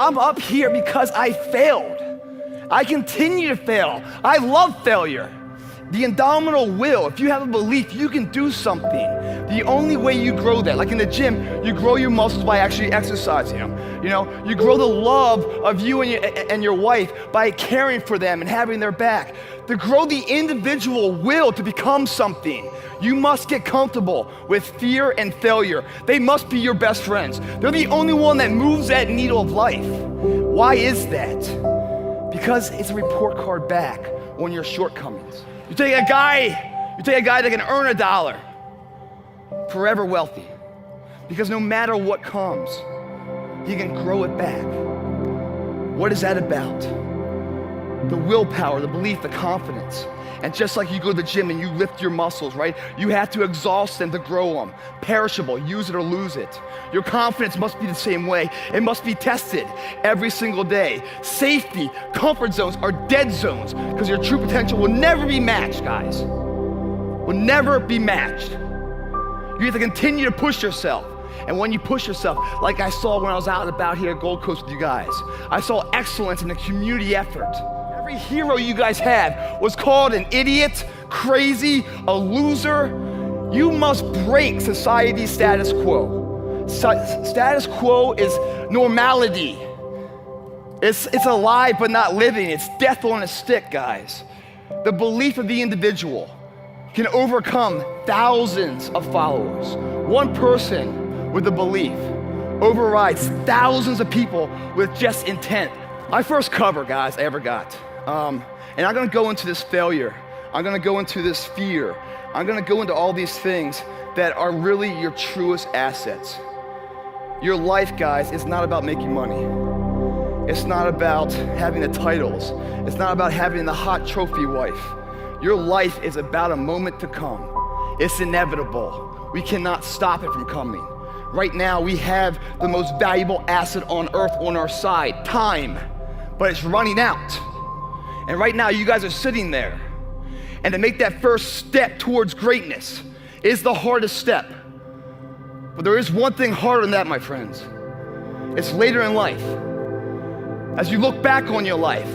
I'm up here because I failed. I continue to fail. I love failure. The indomitable will, if you have a belief you can do something, the only way you grow that, like in the gym, you grow your muscles by actually exercising them. You grow the love of you and your wife by caring for them and having their back. To grow the individual will to become something, you must get comfortable with fear and failure. They must be your best friends. They're the only one that moves that needle of life. Why is that? Because it's a report card back on your shortcomings. You take a guy that can earn $1, forever wealthy, because no matter what comes, he can grow it back. What is that about? The willpower, the belief, the confidence. And just like you go to the gym and you lift your muscles, right? You have to exhaust them to grow them. Perishable, use it or lose it. Your confidence must be the same way. It must be tested every single day. Safety, comfort zones are dead zones because your true potential will never be matched, guys. Will never be matched. You have to continue to push yourself. And when you push yourself, like I saw when I was out and about here at Gold Coast with you guys, I saw excellence in a community effort. Every hero you guys had was called an idiot, crazy, a loser. You must break society's status quo. Status quo is normality. It's alive but not living. It's death on a stick, guys. The belief of the individual can overcome thousands of followers. One person with a belief overrides thousands of people with just intent. My first cover, guys, I ever got. And I'm gonna go into this failure. I'm gonna go into this fear. I'm gonna go into all these things that are really your truest assets. Your life, guys, is not about making money. It's not about having the titles. It's not about having the hot trophy wife. Your life is about a moment to come. It's inevitable. We cannot stop it from coming. Right now, we have the most valuable asset on earth on our side, time, but it's running out. And right now, you guys are sitting there. And to make that first step towards greatness is the hardest step. But there is one thing harder than that, my friends. It's later in life. As you look back on your life,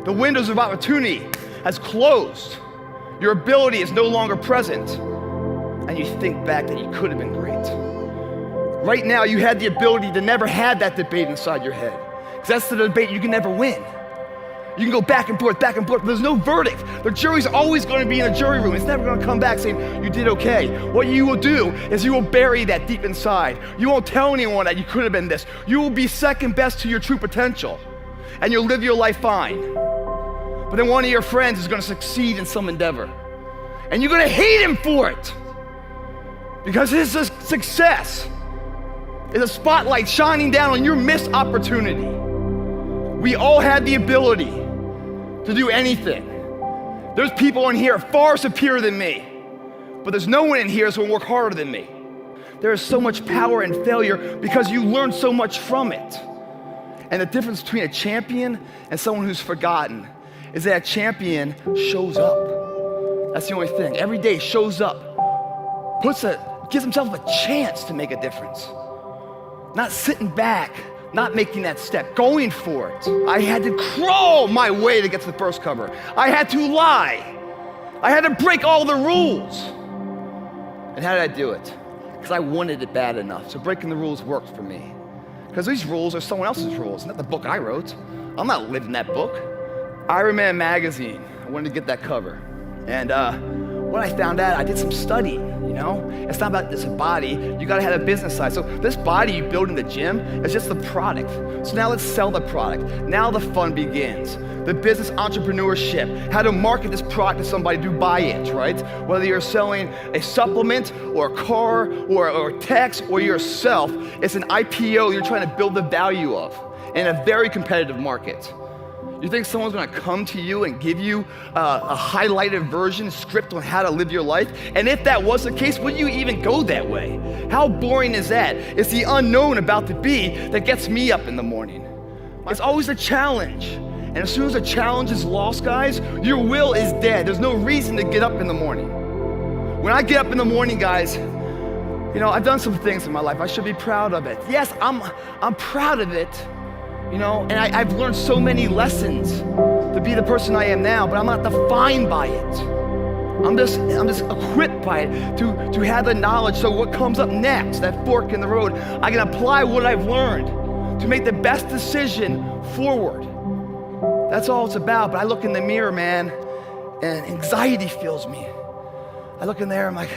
the windows of opportunity has closed. Your ability is no longer present. And you think back that you could have been great. Right now, you had the ability to never have that debate inside your head. Because that's the debate you can never win. You can go back and forth, but there's no verdict. The jury's always going to be in the jury room. It's never going to come back saying, you did okay. What you will do is you will bury that deep inside. You won't tell anyone that you could have been this. You will be second best to your true potential. And you'll live your life fine. But then one of your friends is going to succeed in some endeavor. And you're going to hate him for it. Because his success is a spotlight shining down on your missed opportunity. We all had the ability to do anything. There's people in here far superior than me, but there's no one in here that's gonna work harder than me. There is so much power in failure because you learn so much from it. And the difference between a champion and someone who's forgotten is that a champion shows up. That's the only thing. Every day shows up, gives himself a chance to make a difference. Not sitting back, not making that step, going for it. I had to crawl my way to get to the first cover. I had to lie. I had to break all the rules. And how did I do it? Because I wanted it bad enough. So breaking the rules worked for me. Because these rules are someone else's rules, not the book I wrote. I'm not living that book. Iron Man magazine, I wanted to get that cover. And when I found out, I did some studying. It's not about this body, you gotta have a business side. So this body you build in the gym is just the product. So now let's sell the product. Now the fun begins. The business entrepreneurship, how to market this product to somebody to buy it, right? Whether you're selling a supplement or a car or text or yourself, it's an IPO you're trying to build the value of in a very competitive market. You think someone's gonna come to you and give you a highlighted version, script on how to live your life? And if that was the case, would you even go that way? How boring is that? It's the unknown about to be that gets me up in the morning. It's always a challenge. And as soon as a challenge is lost, guys, your will is dead. There's no reason to get up in the morning. When I get up in the morning, guys, I've done some things in my life. I should be proud of it. Yes, I'm proud of it. you know? And I've learned so many lessons to be the person I am now, but I'm not defined by it. I'm just equipped by it to have the knowledge, so what comes up next, that fork in the road, I can apply what I've learned to make the best decision forward. That's all it's about. But I look in the mirror, man, and anxiety fills me. I look in there, I'm like,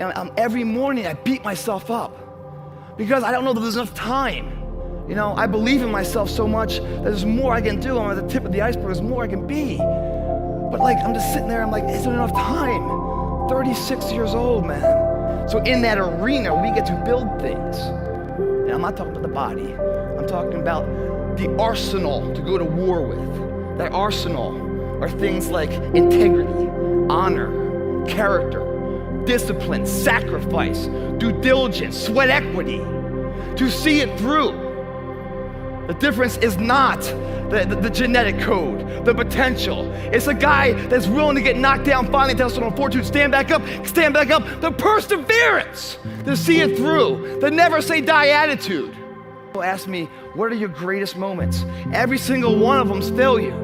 and every morning I beat myself up because I don't know that there's enough time. You know, I believe in myself so much that there's more I can do. I'm at the tip of the iceberg, there's more I can be. But like, I'm just sitting there, I'm like, is there enough time? 36 years old, man. So in that arena, we get to build things. And I'm not talking about the body. I'm talking about the arsenal to go to war with. That arsenal are things like integrity, honor, character, discipline, sacrifice, due diligence, sweat equity, to see it through. The difference is not the genetic code, the potential. It's a guy that's willing to get knocked down, finally tested on fortitude, stand back up, the perseverance to see it through, the never say die attitude. People ask me, what are your greatest moments? Every single one of them's failure.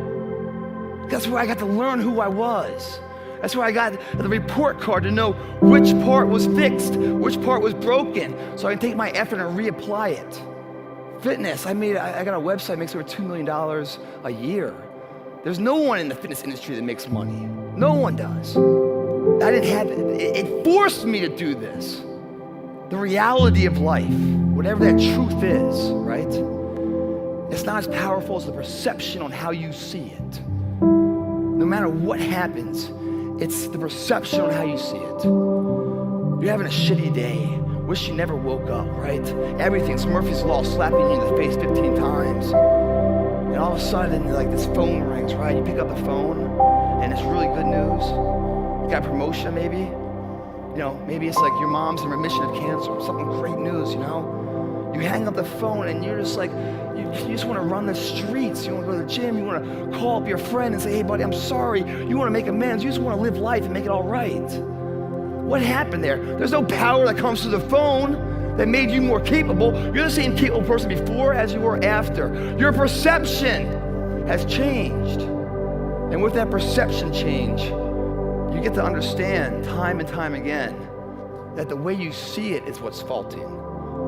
That's where I got to learn who I was. That's where I got the report card to know which part was fixed, which part was broken, so I can take my effort and reapply it. Fitness, I got a website that makes over $2 million a year. There's no one in the fitness industry that makes money. No one does. I didn't have it. It forced me to do this. The reality of life, whatever that truth is, right? It's not as powerful as the perception on how you see it. No matter what happens, it's the perception on how you see it. You're having a shitty day. Wish you never woke up, right? Everything's Murphy's Law, slapping you in the face 15 times. And all of a sudden, like, this phone rings, right? You pick up the phone, and it's really good news. You got a promotion, maybe. You know, maybe it's like your mom's in remission of cancer, something great news, you know? You hang up the phone, and you're just like, you just want to run the streets. You want to go to the gym. You want to call up your friend and say, hey, buddy, I'm sorry. You want to make amends. You just want to live life and make it all right. What happened there? There's no power that comes through the phone that made you more capable. You're the same capable person before as you were after. Your perception has changed. And with that perception change, you get to understand time and time again that the way you see it is what's faulty,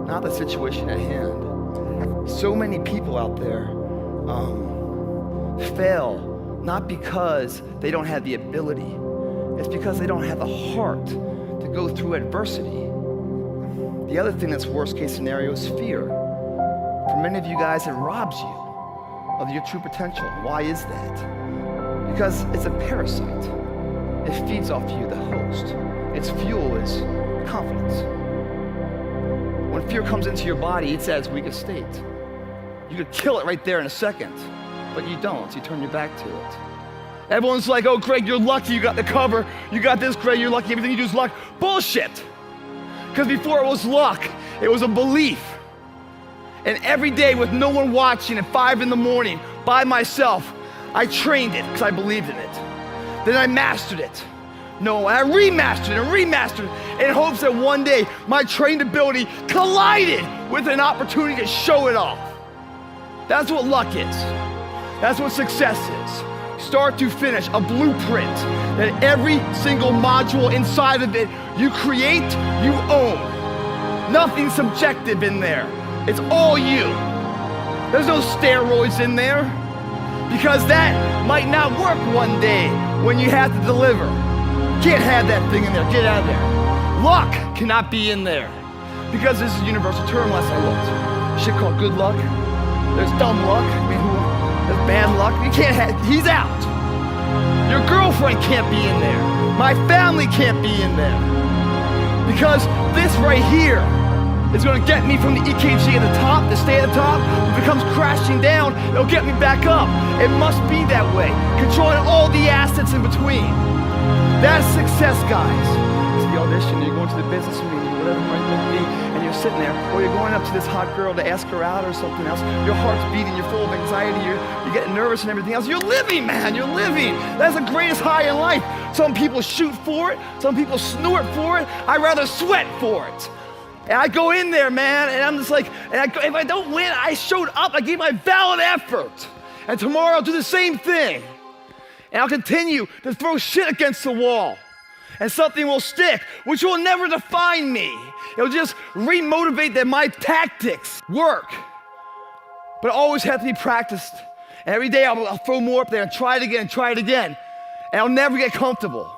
not the situation at hand. So many people out there fail not because they don't have the ability. It's because they don't have the heart to go through adversity. The other thing that's worst case scenario is fear. For many of you guys, it robs you of your true potential. Why is that? Because it's a parasite. It feeds off you, the host. Its fuel is confidence. When fear comes into your body, it's at its weakest state. You could kill it right there in a second, but you don't, so you turn your back to it. Everyone's like, oh, Greg, you're lucky you got the cover. You got this, Greg, you're lucky. Everything you do is luck. Bullshit. Because before it was luck, it was a belief. And every day with no one watching at 5 in the morning by myself, I trained it because I believed in it. Then I mastered it. No, I remastered it in hopes that one day my trained ability collided with an opportunity to show it off. That's what luck is. That's what success is. Start to finish, a blueprint that every single module inside of it you create, you own. Nothing subjective in there. It's all you. There's no steroids in there because that might not work one day when you have to deliver. Can't have that thing in there. Get out of there. Luck cannot be in there because this is a universal term last I looked. Shit called good luck. There's dumb luck. There's bad luck. You can't have, he's out. Your girlfriend can't be in there. My family can't be in there. Because this right here is gonna get me from the EKG at the top, to stay at the top. If it comes crashing down, it'll get me back up. It must be that way. Controlling all the assets in between. That's success, guys. It's the audition, you're going to the business meeting, whatever it might be, and you're sitting there, or you're going up to this hot girl to ask her out or something else. Your heart's beating, you're full of anxiety, you're getting nervous and everything else. You're living, man, you're living. That's the greatest high in life. Some people shoot for it, some people snort for it. I'd rather sweat for it. And I go in there, man, and I'm just like, if I don't win, I showed up, I gave my valid effort. And tomorrow I'll do the same thing. And I'll continue to throw shit against the wall. And something will stick, which will never define me. It'll just re-motivate that my tactics work. But it always have to be practiced. And every day I'll throw more up there and try it again, and I'll never get comfortable.